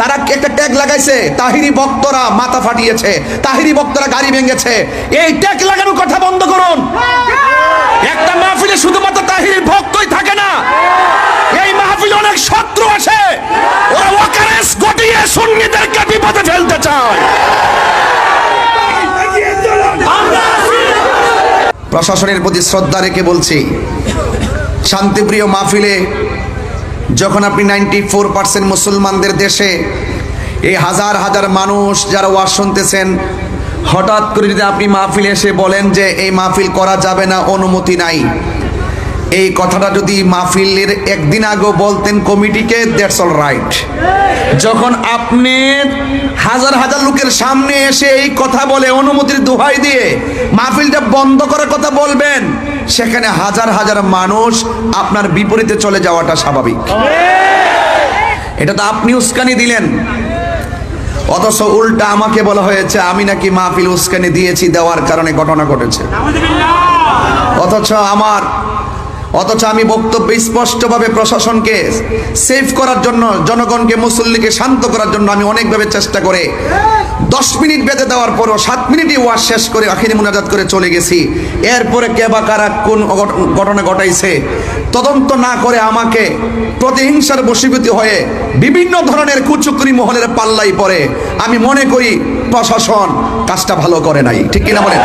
তারা একটা ট্যাগ লাগাইছে, তাহিরি ভক্তরা মাথা ফাটিয়েছে, তাহিরি ভক্তরা গাড়ি ভেঙেছে। এই ট্যাগ লাগানোর কথা বন্ধ করুন। একটা মাহফিলে শুধুমাত্র তাহিরি ভক্তই থাকে না, এই মাহফিলে অনেক শত্রু আছে, ওরা ওয়াকারেস গটিয়ে সুন্নিদেরকে বিপদে ফেলতে চায়। প্রশাসনের প্রতি শ্রদ্ধা রেখে বলছি, শান্তিপ্রিয় মাহফিলে যখন আপনি 94% মুসলমানদের দেশে এই হাজার হাজার মানুষ যারা ওয়াজ শুনতেছেন, হঠাৎ করে যদি আপনি মাহফিলে এসে বলেন যে এই মাহফিল করা যাবে না, অনুমতি নাই, এই কথাটা যদি মাহফিলের একদিন আগে বলতেন কমিটিকে, দ্যাটস অল রাইট। যখন আপনি হাজার হাজার লোকের সামনে এসে এই কথা বলে অনুমতির দোহাই দিয়ে মাহফিলটা বন্ধ করার কথা বলবেন, সেখানে হাজার হাজার মানুষ আপনার বিপরীতে চলে যাওয়াটা স্বাভাবিক। এটা তো আপনি উস্কানি দিলেন, অথচ উল্টা আমাকে বলা হয়েছে আমি নাকি মাহফিল উস্কানি দিয়েছি, দেওয়ার কারণে ঘটনা ঘটেছে। অথচ আমি বক্তব্য স্পষ্টভাবে প্রশাসনকে সেভ করার জন্য, জনগণকে, মুসল্লিকে শান্ত করার জন্য আমি অনেকভাবে চেষ্টা করে 10 মিনিট বেঁধে দেওয়ার পরও 7 মিনিটই ওয়াজ শেষ করে আখিরি মুনাজাত করে চলে গেছি। এরপরে কে বা কারা কোন ঘটনা ঘটাইছে তদন্ত না করে আমাকে প্রতিহিংসার বশীভূত হয়ে বিভিন্ন ধরনের কুচক্রি মহলের পাল্লাই পড়ে। আমি মনে করি প্রশাসন কাজটা ভালো করে নাই, ঠিক কিনা বলেন?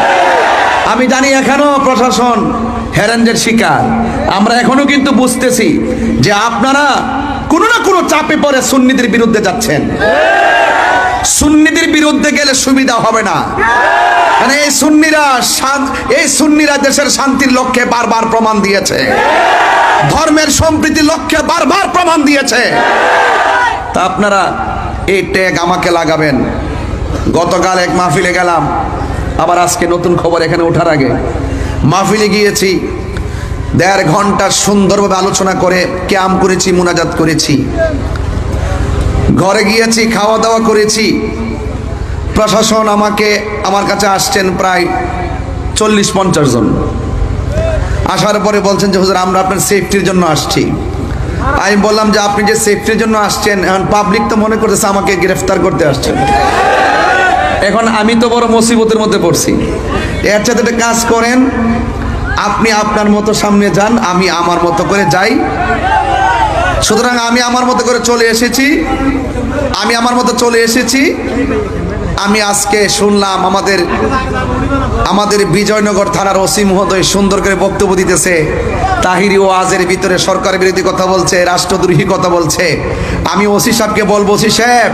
আমি জানি এখনো প্রশাসন হ্যারানদের শিকার। আমরা এখনো কিন্তু বুঝতেছি যে আপনারা কোনো না কোনো চাপে পড়ে সুন্নিদের বিরুদ্ধে যাচ্ছেন। সুন্নিদের বিরুদ্ধে গেলে সুবিধা হবে না, মানে এই সুন্নিরা দেশের শান্তির লক্ষ্যে বারবার প্রমাণ দিয়েছে, ধর্মের সম্প্রীতির লক্ষ্যে বারবার প্রমাণ দিয়েছে। তা আপনারা এই ট্যাগ আমাকে লাগাবেন। গতকাল এক মাহফিলে গেলাম, আবার আজকে নতুন খবর এখানে ওঠার আগে মাহফিলে গিয়েছি, 1.5 ঘন্টা সুন্দরভাবে আলোচনা করে ক্যাম্প করেছি, মুনাজাত করেছি, ঘরে গিয়েছি, খাওয়া দাওয়া করেছি। প্রশাসন আমার কাছে আসছেন প্রায় 40-50 জন। আসার পরে বলছেন যে হুজুর আমরা আপনার সেফটির জন্য আসছি। আমি বললাম যে আপনি যে সেফটির জন্য আসছেন, এখন পাবলিক তো মনে করতেছে আমাকে গ্রেফতার করতে আসছেন। এখন আমি তো বড় মুসিবতের মধ্যে পড়ছি। এর সাথে একটা কাজ করেন, আপনি আপনার মতো সামনে যান, আমি আমার মতো করে যাই। সুতরাং আমি আমার মতো করে চলে এসেছি। আমি আজকে শুনলাম আমাদের বিজয়নগর থানার ওসি মহোদয় সুন্দর করে বক্তব্য দিতেছে, তাহিরি ওয়াজের ভিতরে সরকার বিরোধী কথা বলছে, রাষ্ট্রদ্রোহী কথা বলছে। আমি ওসি সাহেবকে বলবো, ওসি সাহেব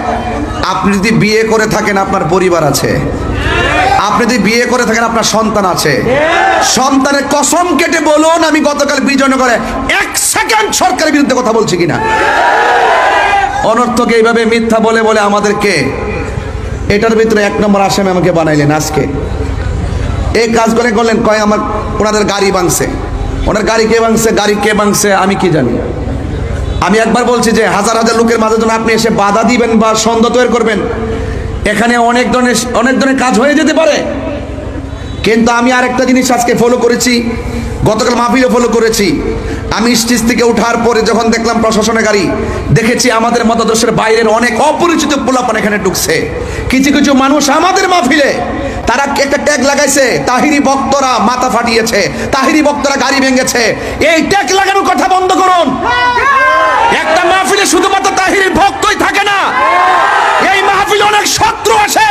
আপনি যদি বিয়ে করে থাকেন আপনার পরিবার আছে, আপনি যদি বিয়ে করে থাকেন আপনার সন্তান আছে, সন্তানের কসম কেটে বলুন আমি গতকাল বিজয়নগরে 1 সেকেন্ড সরকারের বিরুদ্ধে কথা বলছি কিনা। অনর্থক এইভাবে মিথ্যা বলে বলে আমাদেরকে এটার ভিতরে 1 নম্বর আসামি আমাকে বানাইলেন। আজকে এই কাজ করলেন, কয় ওনাদের গাড়ি ভাঙছে। ওনার গাড়ি কে ভাঙছে আমি কি জানি। আমি একবার বলছি যে হাজার হাজার লোকের মাঝে যখন আপনি এসে বাধা দিবেন বা সন্দেহ তৈরি করবেন, এখানে অনেক ধরনের কাজ হয়ে যেতে পারে। কিন্তু আমি আরেকটা জিনিস আজকে ফলো করেছি, গতকাল মাহফিলে ফলো করেছি। আমি স্টেজ থেকে ওঠার পরে যখন দেখলাম প্রশাসনের গাড়ি, দেখেছি আমাদের মতাদর্শের বাইরের অনেক অপরিচিত পোলাপান এখানে ঢুকছে। কিছু কিছু মানুষ আমাদের মাহফিলে তারা একটা ট্যাগ লাগাইছে, তাহিরি ভক্তরা মাথা ফাটিয়েছে, তাহিরি ভক্তরা গাড়ি ভেঙেছে। এই ট্যাগ লাগানোর কথা বন্ধ করুন। একটা মাহফিলে শুধুমাত্র তাহিরি ভক্তই থাকে না, এই মাহফিলে অনেক শত্রু আছে,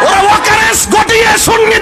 ওরা ওয়াকারেস গটিয়ে সুন্নি